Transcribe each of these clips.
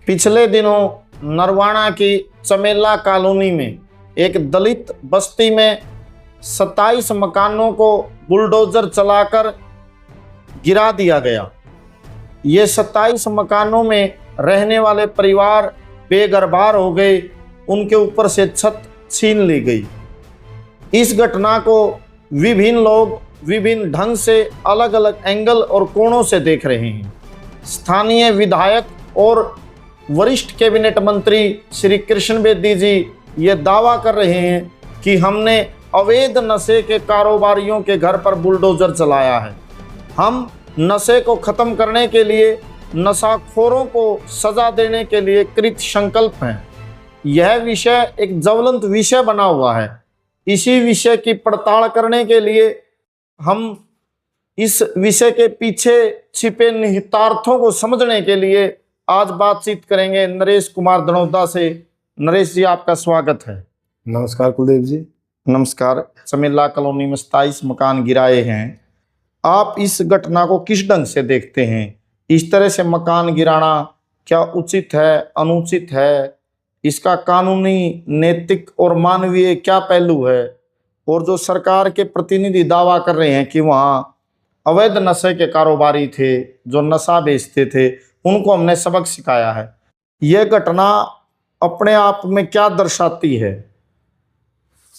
पिछले दिनों नरवाना की चमेला कॉलोनी में एक दलित बस्ती में 27 मकानों को बुलडोजर चलाकर गिरा दिया गया। ये 27 मकानों में रहने वाले परिवार बेघरबार हो गए, उनके ऊपर से छत छीन ली गई। इस घटना को विभिन्न लोग विभिन्न ढंग से अलग अलग एंगल और कोणों से देख रहे हैं। स्थानीय विधायक और वरिष्ठ कैबिनेट मंत्री श्री कृष्ण बेदी जी ये दावा कर रहे हैं कि हमने अवैध नशे के कारोबारियों के घर पर बुलडोजर चलाया है। हम नशे को खत्म करने के लिए, नशाखोरों को सजा देने के लिए कृत संकल्प हैं। यह विषय एक ज्वलंत विषय बना हुआ है। इसी विषय की पड़ताल करने के लिए हम इस विषय के पीछे छिपे निहितार्थों को समझने के लिए आज बातचीत करेंगे नरेश कुमार दनोदा से। नरेश जी, आपका स्वागत है। नमस्कार कुलदीप जी। नमस्कार। चमेला कॉलोनी में 27 मकान गिराए हैं, आप इस घटना को किस ढंग से देखते हैं? इस तरह से मकान गिराना क्या उचित है, अनुचित है? इसका कानूनी, नैतिक और मानवीय क्या पहलू है? और जो सरकार के प्रतिनिधि दावा कर रहे हैं कि वहाँ अवैध नशे के कारोबारी थे, जो नशा बेचते थे, उनको हमने सबक सिखाया है, यह घटना अपने आप में क्या दर्शाती है?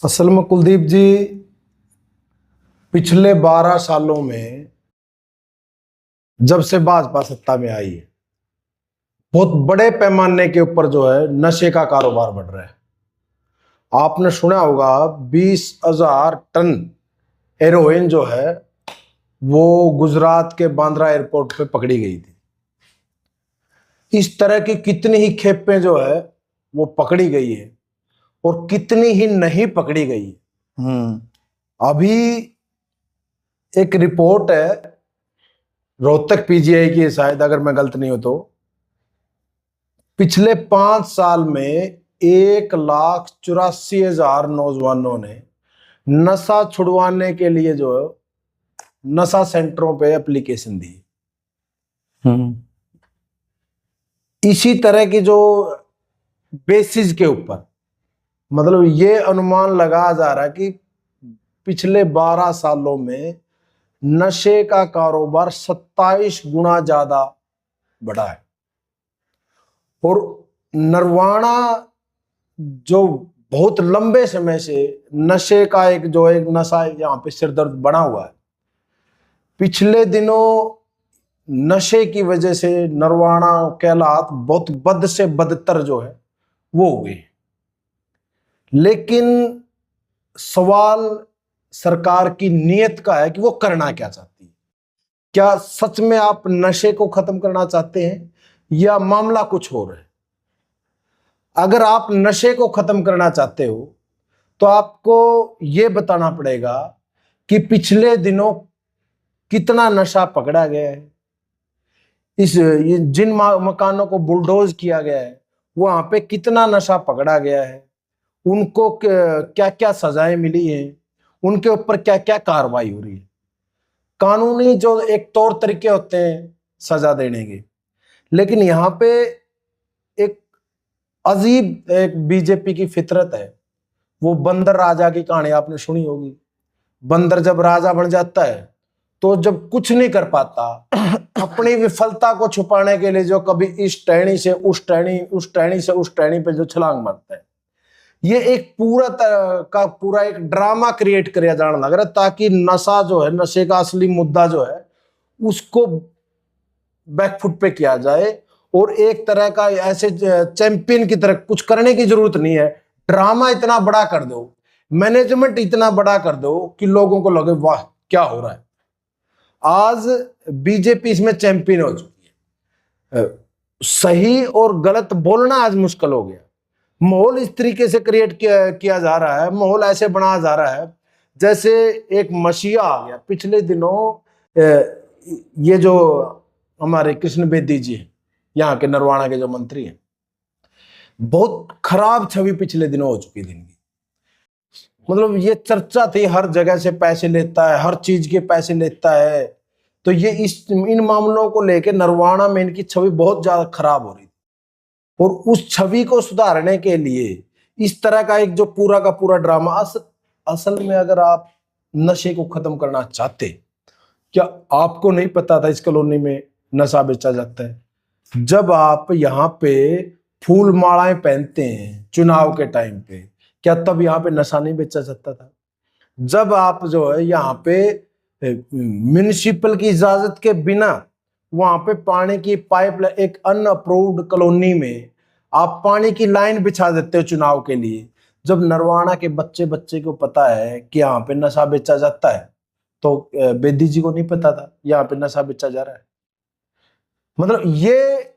असल में कुलदीप जी, पिछले 12 सालों में जब से भाजपा सत्ता में आई है, बहुत बड़े पैमाने के ऊपर जो है नशे का कारोबार बढ़ रहा है। आपने सुना होगा 20,000 टन हेरोइन जो है वो गुजरात के बांद्रा एयरपोर्ट पे पकड़ी गई थी। इस तरह की कितनी ही खेपें जो है वो पकड़ी गई है और कितनी ही नहीं पकड़ी गई है। अभी एक रिपोर्ट है रोहतक पीजीआई की, शायद अगर मैं गलत नहीं हूं तो, पिछले 5 साल में 1,84,000 नौजवानों ने नशा छुड़वाने के लिए जो है नशा सेंटरों पे एप्लीकेशन दी। इसी तरह की जो बेसिस के ऊपर, मतलब ये अनुमान लगाया जा रहा है कि पिछले 12 सालों में नशे का कारोबार 27 गुना ज्यादा बढ़ा है। और नरवाना जो बहुत लंबे समय से नशे का एक नशा यहाँ पे सिरदर्द बना हुआ है, पिछले दिनों नशे की वजह से नरवाना के हालात बहुत बद से बदतर जो है वो हो गए। लेकिन सवाल सरकार की नीयत का है कि वो करना क्या चाहती है। क्या सच में आप नशे को खत्म करना चाहते हैं या मामला कुछ और है? अगर आप नशे को खत्म करना चाहते हो तो आपको ये बताना पड़ेगा कि पिछले दिनों कितना नशा पकड़ा गया है, जिन मकानों को बुलडोज किया गया है वहां पे कितना नशा पकड़ा गया है, उनको क्या क्या सजाएं मिली हैं, उनके ऊपर क्या क्या कार्रवाई हो रही है। कानूनी जो एक तौर तरीके होते हैं सजा देने के, लेकिन यहाँ पे एक अजीब एक बीजेपी की फितरत है। वो बंदर राजा की कहानी आपने सुनी होगी। बंदर जब राजा बन जाता है तो जब कुछ नहीं कर पाता, अपनी विफलता को छुपाने के लिए जो कभी इस टहनी से उस टहनी, उस टहनी से उस टहनी पे जो छलांग मारता है, ये एक पूरा एक ड्रामा क्रिएट किया जाने लग रहा है ताकि नशा जो है, नशे का असली मुद्दा जो है उसको बैकफुट पे किया जाए। और एक तरह का ऐसे चैंपियन की तरह कुछ करने की जरूरत नहीं है, ड्रामा इतना बड़ा कर दो, मैनेजमेंट इतना बड़ा कर दो कि लोगों को लगे वाह क्या हो रहा है। आज बीजेपी इसमें चैंपियन हो चुकी है। सही और गलत बोलना आज मुश्किल हो गया। माहौल इस तरीके से क्रिएट किया जा रहा है, माहौल ऐसे बनाया जा रहा है जैसे एक मसीहा आ गया। पिछले दिनों ये जो हमारे कृष्ण बेदी जी हैं, यहाँ के नरवाना के जो मंत्री हैं, बहुत खराब छवि पिछले दिनों हो चुकी थी इनकी। मतलब ये चर्चा थी, हर जगह से पैसे लेता है, हर चीज के पैसे लेता है। तो ये इन मामलों को लेकर नरवाना में इनकी छवि बहुत ज्यादा खराब हो रही थी। और उस छवि को सुधारने के लिए इस तरह का एक जो पूरा का पूरा ड्रामा, असल में अगर आप नशे को खत्म करना चाहते, क्या आपको नहीं पता था इस कॉलोनी में नशा बेचा जाता है? जब आप यहाँ पे फूल मालाएं पहनते हैं चुनाव के टाइम पे, क्या तब यहाँ पे नशा नहीं बेचा जाता था? जब आप जो है यहाँ पे म्युनिसिपल की इजाजत के बिना वहां पे पानी की पाइप, एक अनअप्रूव्ड कॉलोनी में आप पानी की लाइन बिछा देते हो चुनाव के लिए, जब नरवाना के बच्चे बच्चे को पता है कि यहाँ पे नशा बेचा जाता है, तो बेदी जी को नहीं पता था यहाँ पे नशा बेचा जा रहा है। मतलब ये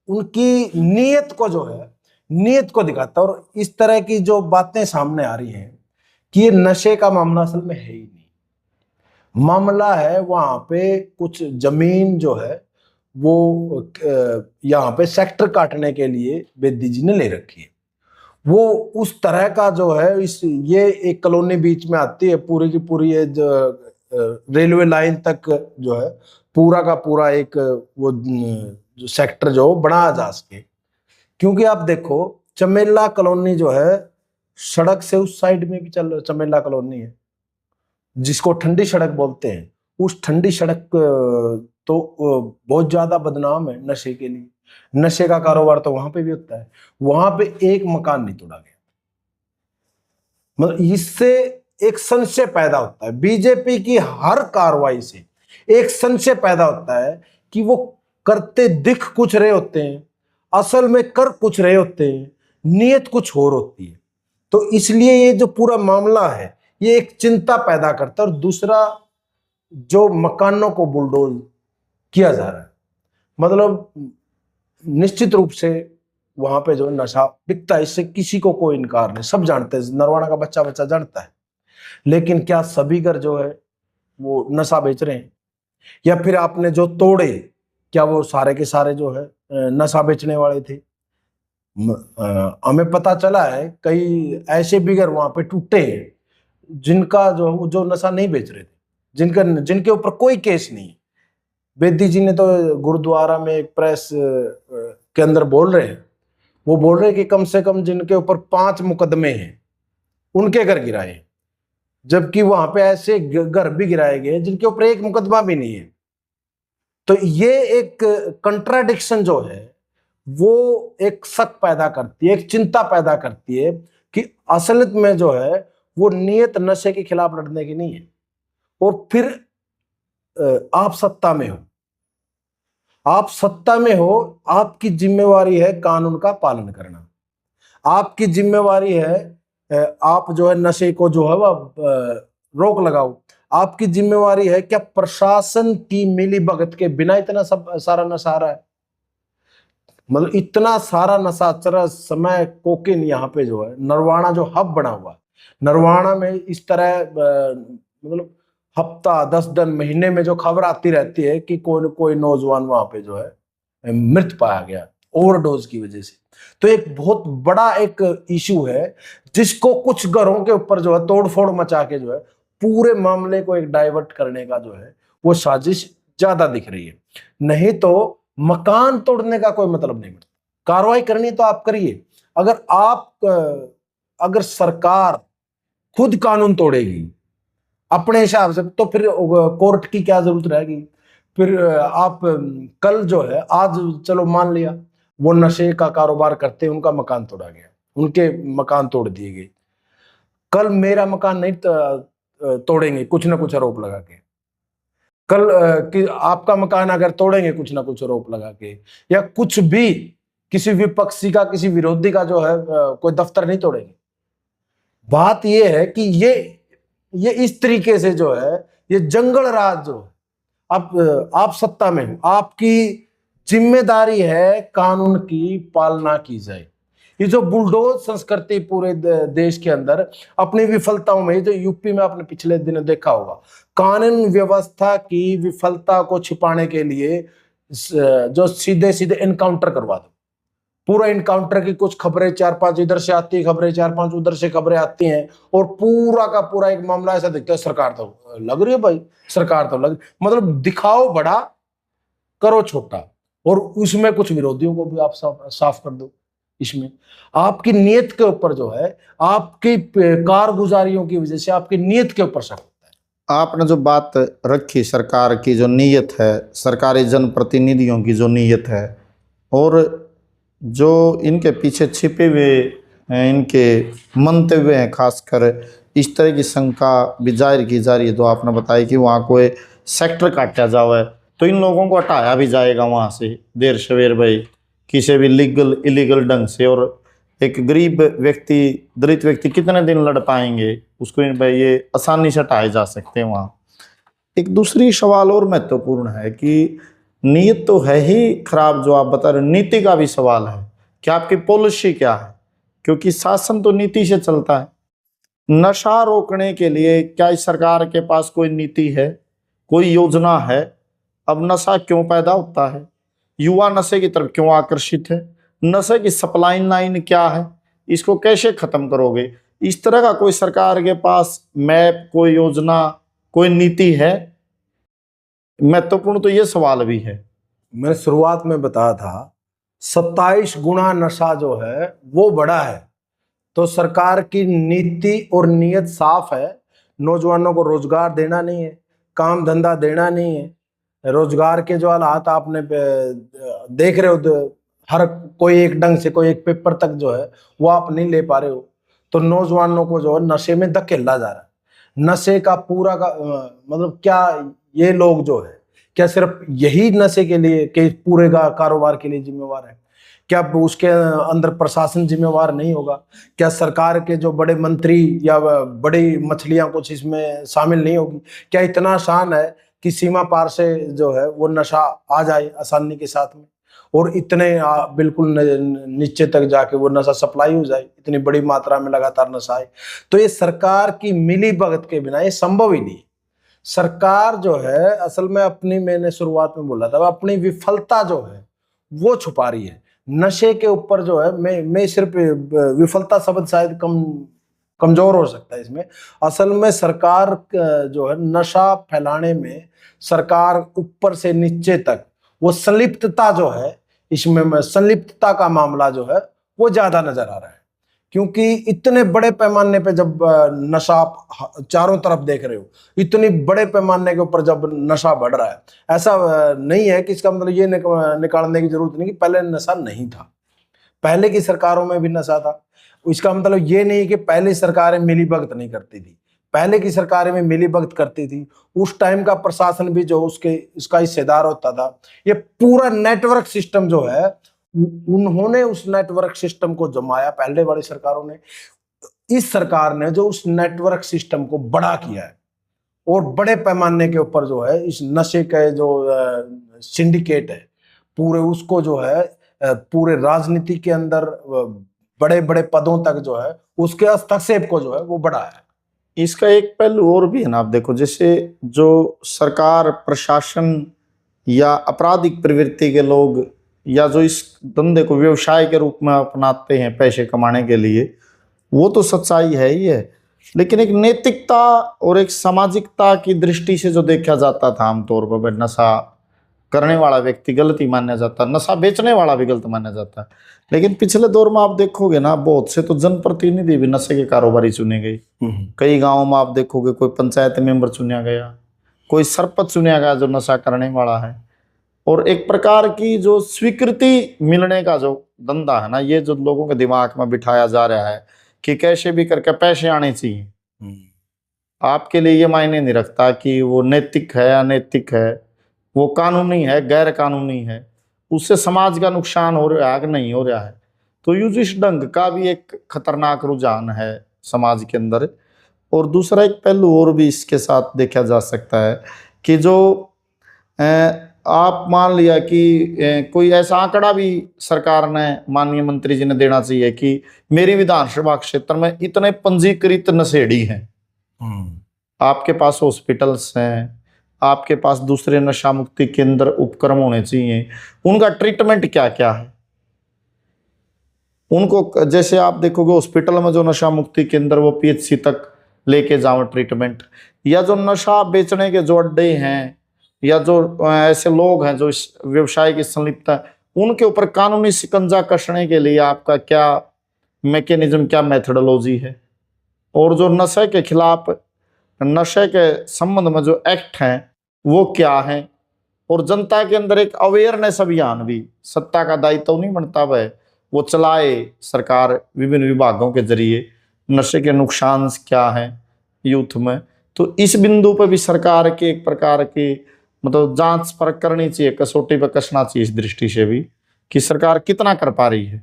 उनकी नीयत को जो है, नीयत को दिखाता है। और इस तरह की जो बातें सामने आ रही हैं कि ये नशे का मामला असल में है ही नहीं, मामला है वहां पे कुछ जमीन जो है वो यहाँ पे सेक्टर काटने के लिए बेदी जी ने ले रखी है। वो उस तरह का जो है, इस ये एक कॉलोनी बीच में आती है, पूरी की पूरी ये जो रेलवे लाइन तक जो है पूरा का पूरा एक वो जो सेक्टर जो बना जा सके। क्योंकि आप देखो चमेला कॉलोनी जो है सड़क से उस साइड में भी चल, चमेला कॉलोनी है जिसको ठंडी सड़क बोलते हैं, उस ठंडी सड़क तो बहुत ज्यादा बदनाम है नशे के लिए। नशे का कारोबार तो वहां पे भी होता है, वहां पे एक मकान नहीं तोड़ा गया। मतलब इससे एक संशय पैदा होता है, बीजेपी की हर कार्रवाई से एक संशय पैदा होता है कि वो करते दिख कुछ रहे होते हैं, असल में कर कुछ रहे होते हैं, नीयत कुछ और होती है। तो इसलिए ये जो पूरा मामला है ये एक चिंता पैदा करता है। और दूसरा, जो मकानों को बुलडोज किया जा रहा है, मतलब निश्चित रूप से वहां पे जो नशा बिकता है इससे किसी को कोई इनकार नहीं, सब जानते हैं, नरवाना का बच्चा बच्चा जानता है। लेकिन क्या सभी घर जो है वो नशा बेच रहे हैं? या फिर आपने जो तोड़े, क्या वो सारे के सारे जो है नशा बेचने वाले थे? हमें पता चला है कई ऐसे भी घर वहां पे टूटे हैं जिनका जो नशा नहीं बेच रहे थे, जिनके ऊपर कोई केस नहीं है। बेदी जी ने तो गुरुद्वारा में एक प्रेस के अंदर बोल रहे हैं, वो बोल रहे हैं कि कम से कम जिनके ऊपर 5 मुकदमे हैं उनके घर गिराए हैं, जबकि वहां पे ऐसे घर भी गिराए गए जिनके ऊपर एक मुकदमा भी नहीं है। तो ये एक कंट्राडिक्शन जो है वो एक शक पैदा करती है, एक चिंता पैदा करती है कि असलियत में जो है वो नीयत नशे के खिलाफ लड़ने की नहीं है। और फिर आप सत्ता में हो, आप सत्ता में हो, आपकी जिम्मेवारी है कानून का पालन करना, आपकी जिम्मेवारी है आप जो है नशे को जो है वह रोक लगाओ, आपकी जिम्मेवारी है क्या प्रशासन की मिली भगत के बिना इतना सब सारा नशा आ रहा है? मतलब इतना सारा नशा चल रहा समय कोकेन यहाँ पे जो है, नरवाना जो हब बना हुआ है, नरवाना में इस तरह मतलब हफ्ता 10 दिन महीने में जो खबर आती रहती है कि कोई नौजवान वहां पे जो है मृत पाया गया ओवरडोज की वजह से। तो एक बहुत बड़ा एक इशू है जिसको कुछ घरों के ऊपर जो है तोड़फोड़ मचा के जो है पूरे मामले को एक डाइवर्ट करने का जो है वो साजिश ज्यादा दिख रही है। नहीं तो मकान तोड़ने का कोई मतलब नहीं बनता, कार्रवाई करनी तो आप करिए। अगर सरकार खुद कानून तोड़ेगी अपने हिसाब से तो फिर कोर्ट की क्या जरूरत रहेगी? फिर आप कल जो है, आज चलो मान लिया वो नशे का कारोबार करते, उनका मकान तोड़ा गया, उनके मकान तोड़ दिए गए, कल मेरा मकान नहीं तोड़ेंगे कुछ ना कुछ आरोप लगा के, कल कि आपका मकान अगर तोड़ेंगे कुछ ना कुछ आरोप लगा के, या कुछ भी किसी विपक्षी का किसी विरोधी का जो है कोई दफ्तर नहीं तोड़ेंगे। बात यह है कि ये इस तरीके से जो है ये जंगल राज जो है, आप सत्ता में हो, आपकी जिम्मेदारी है कानून की पालना की जाए। ये जो बुलडोज संस्कृति पूरे देश के अंदर अपनी विफलताओं में, जो यूपी में आपने पिछले दिनों देखा होगा, कानून व्यवस्था की विफलता को छिपाने के लिए जो सीधे सीधे एनकाउंटर करवा दो, पूरा इनकाउंटर की कुछ खबरें 4-5 इधर से आती है, खबरें 4-5 उधर से खबरें आती हैं, और पूरा का पूरा एक मामला ऐसा दिखता है सरकार तो लग रही है भाई, सरकार तो लग, मतलब दिखाओ बड़ा करो छोटा, और उसमें कुछ विरोधियों को भी आप साफ कर दो। इसमें आपकी नीयत के ऊपर जो है, आपकी कारगुजारियों की वजह से आपकी नीयत के ऊपर शक होता है। आपने जो बात रखी सरकार की जो नीयत है, सरकारी जनप्रतिनिधियों की जो नीयत है, और जो इनके पीछे छिपे हुए इनके मंतव्य हैं, खासकर इस तरह की शंका भी जाहिर की जा रही है। तो आपने बताया कि वहाँ कोई सेक्टर काटा जाए तो इन लोगों को हटाया भी जाएगा वहाँ से देर सवेर भाई, किसी भी लीगल इलीगल ढंग से। और एक गरीब व्यक्ति, दलित व्यक्ति कितने दिन लड़ पाएंगे, उसको भाई ये आसानी से हटाए जा सकते हैं वहाँ। एक दूसरी सवाल और महत्वपूर्ण है कि नीयत तो है ही खराब जो आप बता रहे, नीति का भी सवाल है कि आपकी पॉलिसी क्या है, क्योंकि शासन तो नीति से चलता है। नशा रोकने के लिए क्या इस सरकार के पास कोई नीति है, कोई योजना है? अब नशा क्यों पैदा होता है, युवा नशे की तरफ क्यों आकर्षित है, नशे की सप्लाई लाइन क्या है, इसको कैसे खत्म करोगे? इस तरह का कोई सरकार के पास मैप, कोई योजना, कोई नीति है? महत्वपूर्ण तो ये सवाल भी है। मैं शुरुआत में बताया था 27 गुना नशा जो है वो बड़ा है। तो सरकार की नीति और नीयत साफ है, नौजवानों को रोजगार देना नहीं है, काम धंधा देना नहीं है। रोजगार के जो हालात आपने देख रहे हो, हर कोई एक ढंग से कोई एक पेपर तक जो है वो आप नहीं ले पा रहे हो। तो नौजवानों को जो है नशे में धकेला जा रहा है। नशे का पूरा का मतलब क्या ये लोग जो है क्या सिर्फ यही नशे के लिए के पूरे का कारोबार के लिए जिम्मेवार है? क्या उसके अंदर प्रशासन जिम्मेवार नहीं होगा? क्या सरकार के जो बड़े मंत्री या बड़ी मछलियां कुछ इसमें शामिल नहीं होगी? क्या इतना आसान है कि सीमा पार से जो है वो नशा आ जाए आसानी के साथ में, और इतने बिल्कुल नीचे तक जाके वो नशा सप्लाई हो जाए, इतनी बड़ी मात्रा में लगातार नशा आए? तो ये सरकार की मिली भगत के बिना ये संभव ही नहीं। सरकार जो है असल में अपनी, मैंने शुरुआत में बोला था, अपनी विफलता जो है वो छुपा रही है नशे के ऊपर जो है। मैं सिर्फ विफलता शब्द शायद कमजोर हो सकता है इसमें। असल में सरकार जो है नशा फैलाने में, सरकार ऊपर से नीचे तक वो संलिप्तता जो है, इसमें संलिप्तता का मामला जो है वो ज्यादा नजर आ रहा है। क्योंकि इतने बड़े पैमाने पे जब नशा आप चारों तरफ देख रहे हो, इतनी बड़े पैमाने के ऊपर जब नशा बढ़ रहा है, ऐसा नहीं है कि इसका मतलब ये निकालने की जरूरत नहीं कि पहले नशा नहीं था, पहले की सरकारों में भी नशा था। इसका मतलब ये नहीं कि पहले सरकारें मिलीभगत नहीं करती थी, पहले की सरकारें में मिलीभगत करती थी। उस टाइम का प्रशासन भी जो इसका हिस्सेदार होता था। ये पूरा नेटवर्क सिस्टम जो है, उन्होंने उस नेटवर्क सिस्टम को जमाया पहले वाली सरकारों ने। इस सरकार ने जो उस नेटवर्क सिस्टम को बड़ा किया है और बड़े पैमाने के ऊपर जो है इस नशे के जो सिंडिकेट है पूरे, उसको जो है पूरे राजनीति के अंदर बड़े बड़े पदों तक जो है उसके हस्तक्षेप को जो है वो बढ़ाया है। इसका एक पहलू और भी है ना, आप देखो, जैसे जो सरकार, प्रशासन या आपराधिक प्रवृत्ति के लोग, या जो इस धंधे को व्यवसाय के रूप में अपनाते हैं पैसे कमाने के लिए, वो तो सच्चाई है ही है। लेकिन एक नैतिकता और एक सामाजिकता की दृष्टि से जो देखा जाता था आमतौर पर, नशा करने वाला व्यक्ति गलत ही माना जाता, नशा बेचने वाला भी गलत माना जाता। लेकिन पिछले दौर में आप देखोगे ना, बहुत से तो जनप्रतिनिधि भी नशे के कारोबारी चुने गए। कई गाँवों में आप देखोगे कोई पंचायत मेंबर चुना गया, कोई सरपंच चुना गया जो नशा करने वाला है। और एक प्रकार की जो स्वीकृति मिलने का जो धंधा है ना, ये जो लोगों के दिमाग में बिठाया जा रहा है कि कैसे भी करके पैसे आने चाहिए। आपके लिए ये मायने नहीं रखता कि वो नैतिक है, अनैतिक है, वो कानूनी है, गैर कानूनी है, उससे समाज का नुकसान हो रहा है कि नहीं हो रहा है। तो यूजिश ढंग का भी एक खतरनाक रुझान है समाज के अंदर। और दूसरा एक पहलू और भी इसके साथ देखा जा सकता है कि जो आप मान लिया कि कोई ऐसा आंकड़ा भी सरकार ने, माननीय मंत्री जी ने देना चाहिए कि मेरी विधानसभा क्षेत्र में इतने पंजीकृत नशेड़ी हैं, आपके पास हॉस्पिटल्स हैं, आपके पास दूसरे नशा मुक्ति केंद्र उपक्रम होने चाहिए, उनका ट्रीटमेंट क्या क्या है उनको। जैसे आप देखोगे हॉस्पिटल में जो नशा मुक्ति केंद्र, वो पीएचसी तक लेके जाओ ट्रीटमेंट, या जो नशा बेचने के जो अड्डे हैं या जो ऐसे लोग हैं जो इस व्यवसाय की संलिप्त है, उनके ऊपर कानूनी शिकंजा कसने के लिए आपका क्या मैकेनिज्म, क्या मेथडोलॉजी है? और जो नशे के खिलाफ, नशे के संबंध में जो एक्ट हैं वो क्या हैं? और जनता के अंदर एक अवेयरनेस अभियान भी, सत्ता का दायित्व नहीं बनता वह वो चलाए सरकार विभिन्न विभागों के जरिए, नशे के नुकसान क्या हैं यूथ में। तो इस बिंदु पर भी सरकार के एक प्रकार की मतलब जांच परख करनी चाहिए, कसौटी पर कसना चाहिए इस दृष्टि से भी कि सरकार कितना कर पा रही है।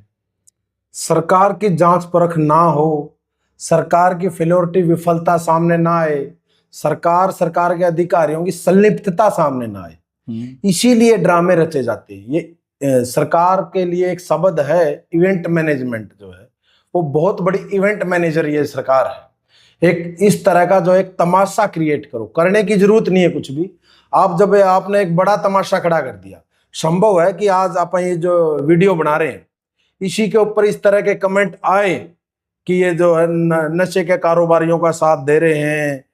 सरकार की जांच परख ना हो, सरकार की फेलोरिटी, विफलता सामने ना आए, सरकार के अधिकारियों की संलिप्तता सामने ना आए, इसीलिए ड्रामे रचे जाते हैं। ये सरकार के लिए एक शब्द है इवेंट मैनेजमेंट, जो है वो बहुत बड़ी इवेंट मैनेजर ये सरकार है। एक इस तरह का जो एक तमाशा क्रिएट करो, करने की जरूरत नहीं है कुछ भी। आप जब आपने एक बड़ा तमाशा खड़ा कर दिया, संभव है कि आज आप ये जो वीडियो बना रहे हैं इसी के ऊपर इस तरह के कमेंट आए कि ये जो है नशे के कारोबारियों का साथ दे रहे हैं,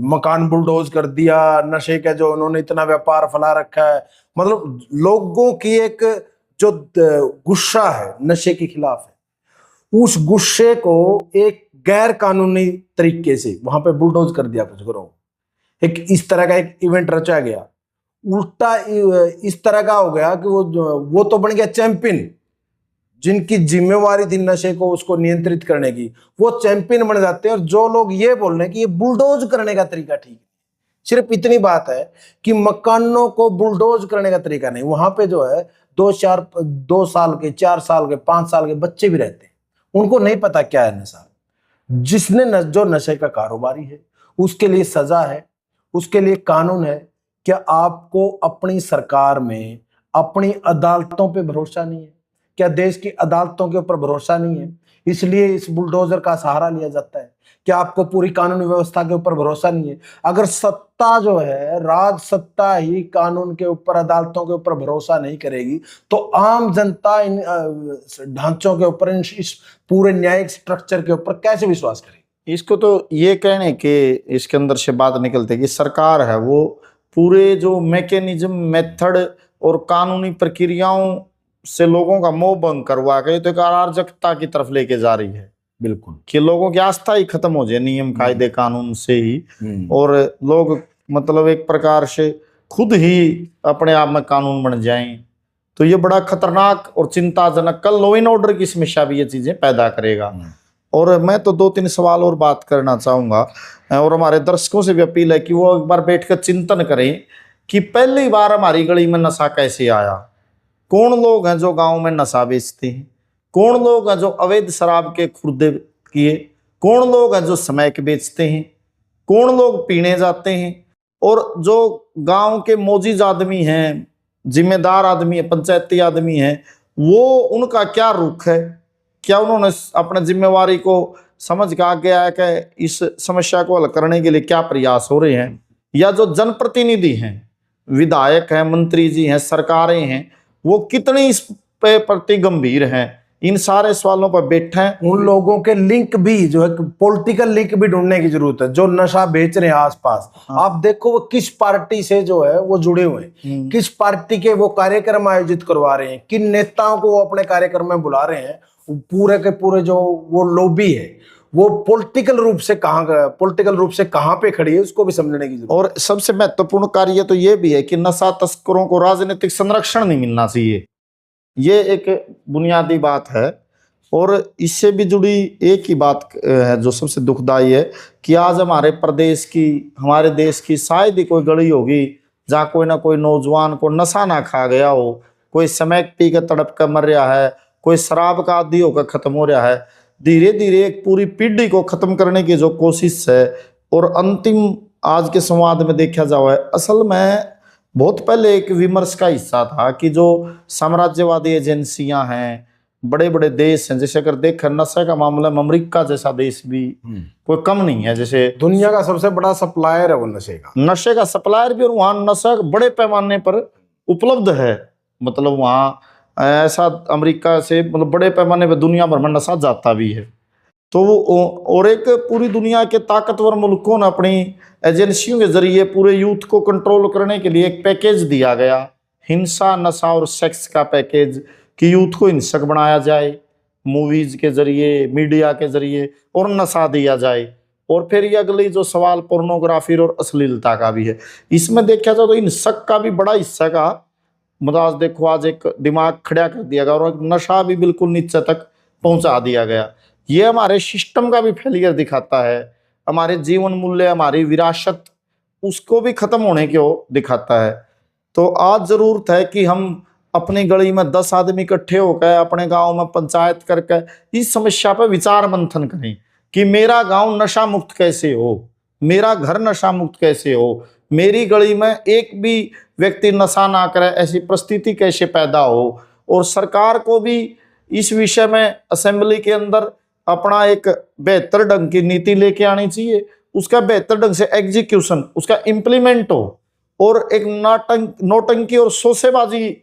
मकान बुलडोज कर दिया, नशे का जो उन्होंने इतना व्यापार फैला रखा है। मतलब लोगों की एक जो गुस्सा है नशे के खिलाफ है, उस गुस्से को एक गैर कानूनी तरीके से वहां पे बुलडोज कर दिया कुछ घरों। एक इस तरह का एक इवेंट रचा गया, उल्टा इस तरह का हो गया कि वो तो बन गया चैंपियन, जिनकी जिम्मेवारी थी नशे को उसको नियंत्रित करने की, वो चैंपियन बन जाते हैं। और जो लोग ये बोल रहे हैं कि ये बुलडोज करने का तरीका ठीक है, सिर्फ इतनी बात है कि मकानों को बुलडोज करने का तरीका नहीं। वहां पे जो है 2 साल के, 4 साल के, 5 साल के बच्चे भी रहते हैं, उनको नहीं पता क्या है नशा। जिसने जो नशे का कारोबारी है उसके लिए सजा है, उसके लिए कानून है। क्या आपको अपनी सरकार में, अपनी अदालतों पे भरोसा नहीं है? क्या देश की अदालतों के ऊपर भरोसा नहीं है, इसलिए इस बुलडोजर का सहारा लिया जाता है? क्या आपको पूरी कानूनी व्यवस्था के ऊपर भरोसा नहीं है? अगर सत्ता जो है, राज सत्ता ही कानून के ऊपर, अदालतों के ऊपर भरोसा नहीं करेगी तो आम जनता इन ढांचों के ऊपर, इस पूरे न्यायिक स्ट्रक्चर के ऊपर कैसे विश्वास करेगी? इसको तो ये कहने के इसके अंदर से बात निकलती है कि सरकार है वो पूरे जो मैकेनिज्म, मेथड और कानूनी प्रक्रियाओं से लोगों का मोह भंग करवा के तो एक अराजकता की तरफ लेके जा रही है। बिल्कुल, कि लोगों की आस्था ही खत्म हो जाए नियम कायदे कानून से ही, और लोग मतलब एक प्रकार से खुद ही अपने आप में कानून बन जाएं। तो ये बड़ा खतरनाक और चिंताजनक, कल लॉ एंड ऑर्डर की समस्या भी ये चीजें पैदा करेगा। और मैं तो 2-3 सवाल और बात करना चाहूंगा, और हमारे दर्शकों से भी अपील है कि वो एक बार बैठकर चिंतन करें कि पहली बार हमारी गली में नशा कैसे आया, कौन लोग हैं जो गांव में नशा बेचते हैं, कौन लोग हैं जो अवैध शराब के खुर्दे किए, कौन लोग हैं जो स्मैक बेचते हैं, कौन लोग पीने जाते हैं, और जो गांव के मोजीज आदमी हैं, जिम्मेदार आदमी है, पंचायती आदमी है, वो उनका क्या रुख है? क्या उन्होंने अपने जिम्मेवारी को समझ के आ गया है कि इस समस्या को हल करने के लिए क्या प्रयास हो रहे हैं? या जो जनप्रतिनिधि हैं, विधायक हैं, मंत्री जी हैं, सरकारें हैं, वो कितनी इस पे प्रति गंभीर हैं? इन सारे सवालों पर बैठे हैं। उन लोगों के लिंक भी जो है, पॉलिटिकल लिंक भी ढूंढने की जरूरत है, जो नशा बेच रहे हैं आसपास। आप देखो वो किस पार्टी से जो है वो जुड़े हुए हैं, किस पार्टी के वो कार्यक्रम आयोजित करवा रहे हैं, किन नेताओं को वो अपने कार्यक्रम में बुला रहे हैं। पूरे के पूरे जो वो लॉबी है वो पॉलिटिकल रूप से कहां पे खड़ी है, उसको भी समझने की जरूरत। और सबसे महत्वपूर्ण कार्य तो ये भी है कि नशा तस्करों को राजनीतिक संरक्षण नहीं मिलना चाहिए, ये एक बुनियादी बात है। और इससे भी जुड़ी एक ही बात है जो सबसे दुखदाई है कि आज हमारे प्रदेश की, हमारे देश की शायद ही कोई गली होगी जहाँ कोई ना कोई नौजवान को नशा ना खा गया हो। कोई स्मैक पी के तड़प कर मर रहा है, कोई शराब का आदी होकर खत्म हो रहा है। धीरे धीरे एक पूरी पीढ़ी को खत्म करने की जो कोशिश है, और अंतिम आज के संवाद में देखा जाए, असल में बहुत पहले एक विमर्श का हिस्सा था कि जो साम्राज्यवादी एजेंसियां हैं, बड़े बड़े देश हैं, जैसे अगर देखकर नशे का मामला में अमेरिका जैसा देश भी कोई कम नहीं है, जैसे दुनिया का सबसे बड़ा सप्लायर है वो नशे का सप्लायर भी, और वहाँ नशा बड़े पैमाने पर उपलब्ध है। मतलब वहाँ ऐसा अमेरिका से मतलब बड़े पैमाने पर दुनिया भर में नशा जाता भी है। तो और एक पूरी दुनिया के ताकतवर मुल्कों ने अपनी एजेंसियों के जरिए पूरे यूथ को कंट्रोल करने के लिए एक पैकेज दिया गया, हिंसा, नशा और सेक्स का पैकेज, कि यूथ को हिंसक बनाया जाए मूवीज के जरिए, मीडिया के जरिए, और नशा दिया जाए। और फिर ये अगली जो सवाल पोर्नोग्राफी और अश्लीलता का भी है। इसमें देखा जाए तो हिंसक का भी बड़ा हिस्सा का, मतलब आज देखो, आज एक दिमाग खड़ा कर दिया गया और नशा भी बिल्कुल नीचे तक पहुंचा दिया गया। ये हमारे सिस्टम का भी फेलियर दिखाता है, हमारे जीवन मूल्य, हमारी विरासत, उसको भी खत्म होने की ओर दिखाता है। तो आज जरूरत है कि हम अपनी गली में 10 आदमी इकट्ठे होकर, अपने गांव में पंचायत करके इस समस्या पर विचार मंथन करें कि मेरा गांव नशा मुक्त कैसे हो, मेरा घर नशा मुक्त कैसे हो, मेरी गली में एक भी व्यक्ति नशा ना करे, ऐसी परिस्थिति कैसे पैदा हो। और सरकार को भी इस विषय में असेंबली के अंदर अपना एक बेहतर ढंग की नीति लेके आनी चाहिए, उसका बेहतर ढंग से एग्जीक्यूशन, उसका इम्प्लीमेंट हो, और एक नौटंकी और शोषेबाजी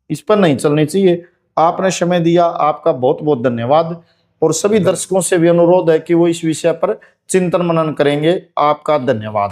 इस पर नहीं चलनी चाहिए। आपने समय दिया, आपका बहुत बहुत धन्यवाद। और सभी दर्शकों से भी अनुरोध है कि वो इस विषय पर चिंतन मनन करेंगे। आपका धन्यवाद।